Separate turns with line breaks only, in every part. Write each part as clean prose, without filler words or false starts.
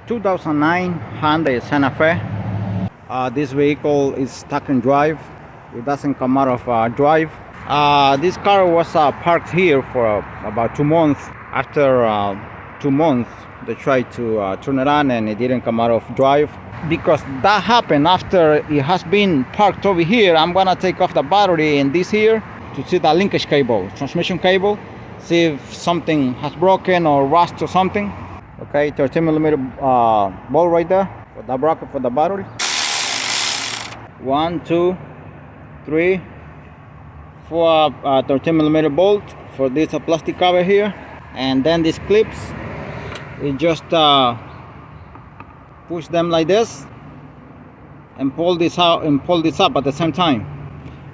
2009 Hyundai Santa Fe. This vehicle is stuck in drive. It doesn't come out of drive. This car was parked here for about 2 months. After 2 months, they tried to turn it on and it didn't come out of drive. Because that happened after it has been parked over here, I'm gonna take off the battery in this here to see the linkage cable, transmission cable, see if something has broken or rust or something. Okay, 13mm ball right there for the bracket for the battery. 1, 2, 3, 4 13mm bolt for this plastic cover here, and then these clips, it just push them like this and pull this out and pull this up at the same time,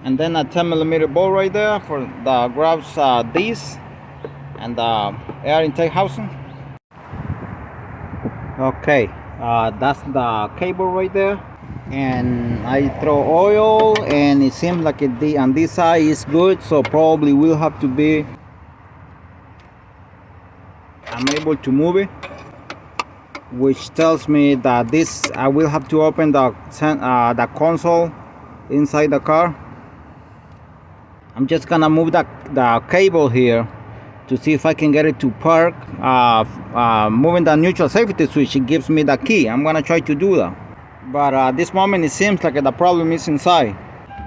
and then a 10mm bolt right there for the grabs these and the air intake housing. Okay, that's the cable right there, and I throw oil and it seems like it on this side is good, so probably will have to be, I'm able to move it, which tells me that this I will have to open the console inside the car. I'm just gonna move the cable here to see if I can get it to park. Moving the neutral safety switch, it gives me the key. I'm gonna try to do that, but at this moment it seems like the problem is inside.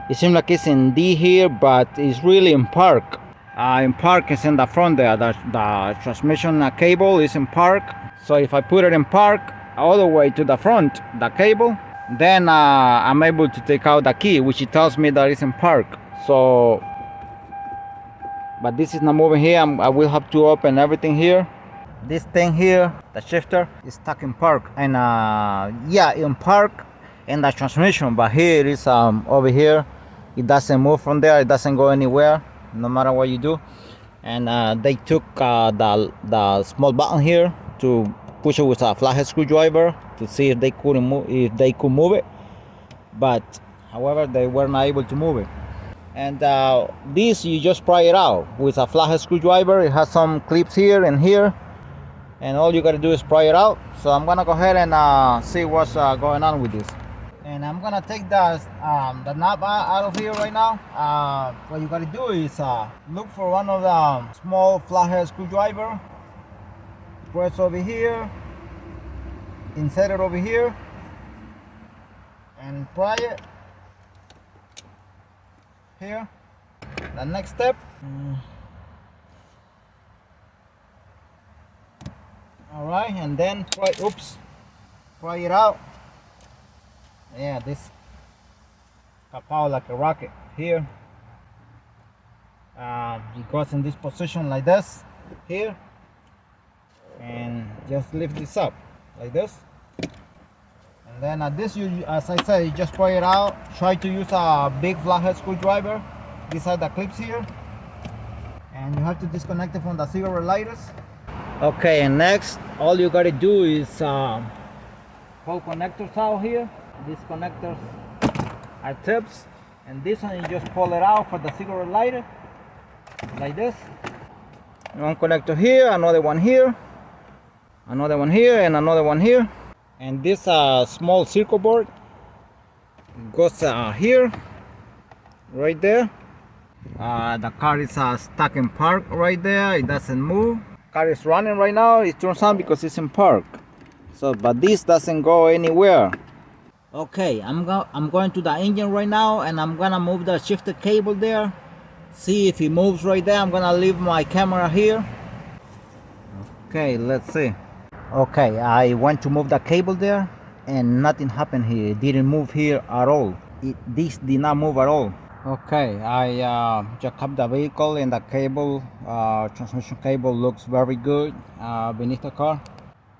It seems like it's in D here, but it's really in park. In park is in the front there. The transmission cable is in park. So if I put it in park all the way to the front, the cable, then I'm able to take out the key, which it tells me that it's in park. So, but this is not moving here. I will have to open everything here. This thing here, the shifter, is stuck in park, and yeah, in park in the transmission, but here it is over here. It doesn't move from there. It doesn't go anywhere, no matter what you do. And they took the small button here to push it with a flathead screwdriver to see if they could move it, but however they were not able to move it. And this, you just pry it out with a flathead screwdriver. It has some clips here and here, and all you gotta do is pry it out. So I'm gonna go ahead and see what's going on with this. And I'm gonna take the knob out of here right now. What you gotta do is look for one of the small flathead screwdriver, press over here, insert it over here, and pry it here. The next step, all right, and then pry it out. Yeah, this pop out like a rocket here. It goes in this position like this here, and just lift this up like this. And then at this, as I said, you just pry it out. Try to use a big flathead screwdriver. These are the clips here, and you have to disconnect it from the cigarette lighters. Okay, and next, all you gotta do is pull connectors out here. These connectors are tips, and this one you just pull it out for the cigarette lighter like this. One connector here, another one here, another one here, and another one here. And this small circuit board goes here, right there. The car is stuck in park right there. It doesn't move. Car is running right now. It turns on because it's in park. So, but this doesn't go anywhere. Okay, I'm going to the engine right now, and I'm gonna move the shifter cable there. See if it moves right there. I'm gonna leave my camera here. Okay, let's see. Okay, I went to move the cable there, and nothing happened here. It didn't move here at all. This did not move at all. Okay, I jacked up the vehicle, and the cable, transmission cable, looks very good beneath the car.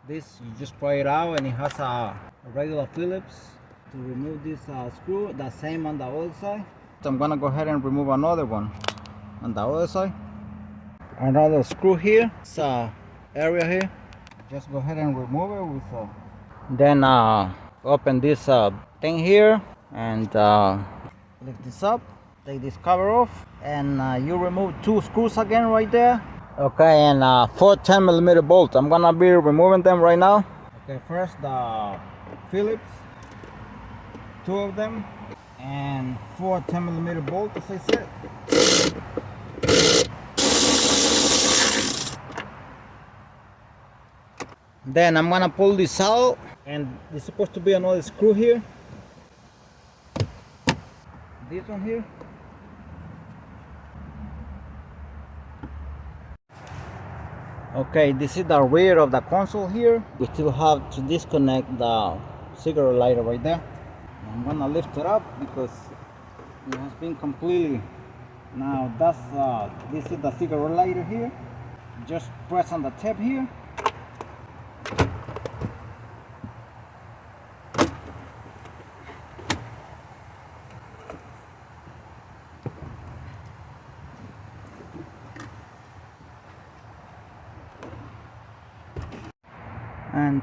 This, you just pry it out, and it has a regular Phillips to remove this screw. The same on the other side. So I'm gonna go ahead and remove another one on the other side. Another screw here. It's area here. Just go ahead and remove it with then open this thing here and lift this up, take this cover off, and you remove 2 screws again right there. Okay, and 4 10mm bolts. I'm gonna be removing them right now. Okay, first the Phillips, 2 of them, and 4 10mm bolts, as I said. Then I'm gonna pull this out, and there's supposed to be another screw here. This one here. Okay, this is the rear of the console here. We still have to disconnect the cigarette lighter right there. I'm gonna lift it up because it has been completely. Now this is the cigarette lighter here. Just press on the tab here. And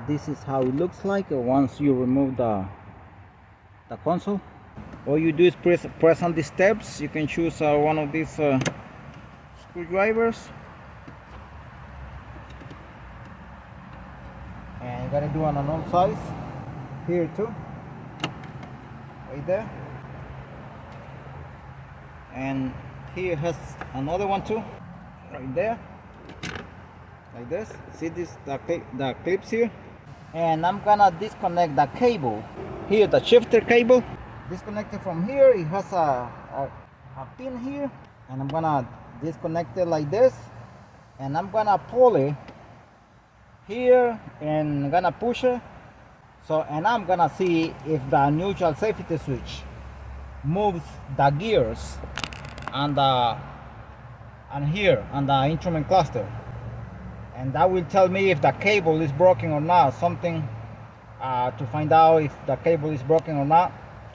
this is how it looks like once you remove the console. All you do is press on these steps. You can choose one of these screwdrivers, and you gotta do on an all size here too, right there, and here has another one too, right there, like this. See this, the clips here, and I'm gonna disconnect the cable here, the shifter cable. Disconnect it from here. It has a pin here, and I'm gonna disconnect it like this, and I'm gonna pull it here and I'm gonna push it. So, and I'm gonna see if the neutral safety switch moves the gears and here on the instrument cluster, and that will tell me if the cable is broken or not. Something to find out if the cable is broken or not.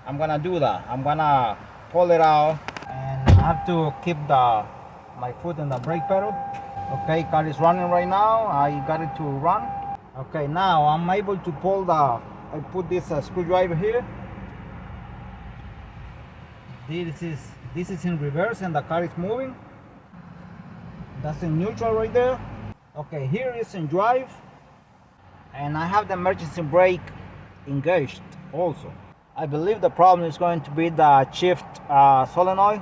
I'm gonna do that. I'm gonna pull it out, and I have to keep my foot in the brake pedal. Okay, car is running right now. I got it to run. Okay, now I'm able to pull I put this screwdriver here. This is in reverse, and the car is moving. That's in neutral right there. Okay, here is in drive, and I have the emergency brake engaged also. I believe the problem is going to be the shift solenoid,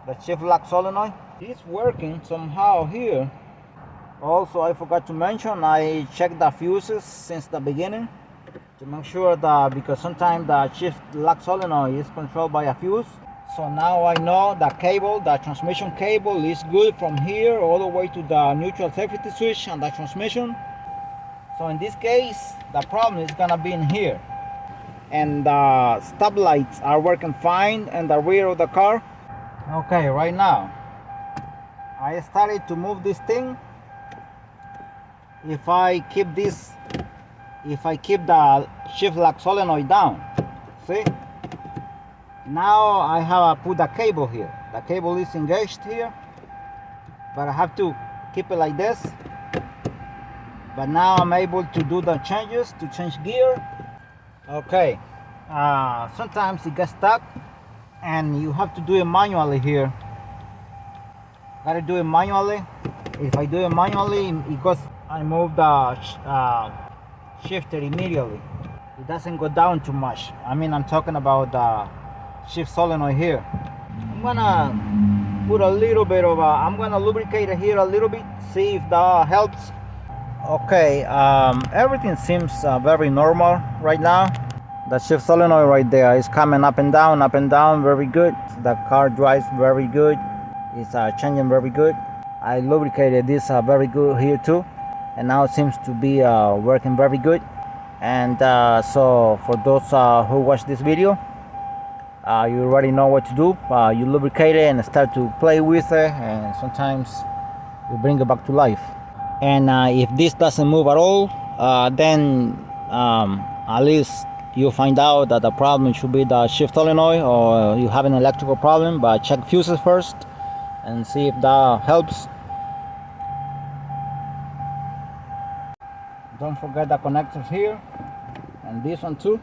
the shift lock solenoid. It's working somehow here. Also, I forgot to mention, I checked the fuses since the beginning to make sure that, because sometimes the shift lock solenoid is controlled by a fuse. So now I know the cable, the transmission cable, is good from here all the way to the neutral safety switch and the transmission. So in this case, the problem is gonna be in here. And the stop lights are working fine in the rear of the car. Okay, right now I started to move this thing. If I keep the shift lock solenoid down, see, now I have put the cable here. The cable is engaged here, but I have to keep it like this. But now I'm able to do the changes, to change gear. Okay, sometimes it gets stuck and you have to do it manually here. Gotta do it manually. If I do it manually, it goes, I move the shifter immediately. It doesn't go down too much. I mean, I'm talking about the shift solenoid here. I'm gonna put a little bit of I'm gonna lubricate it here a little bit, see if that helps. Okay, everything seems very normal right now. The shift solenoid right there is coming up and down, very good. The car drives very good. It's changing very good. I lubricated this very good here too, and now it seems to be working very good. And so for those who watch this video, you already know what to do. You lubricate it and start to play with it, and sometimes you bring it back to life. And if this doesn't move at all, then at least you find out that the problem should be the shift solenoid, or you have an electrical problem. But check fuses first and see if that helps. Don't forget the connectors here, and this one too.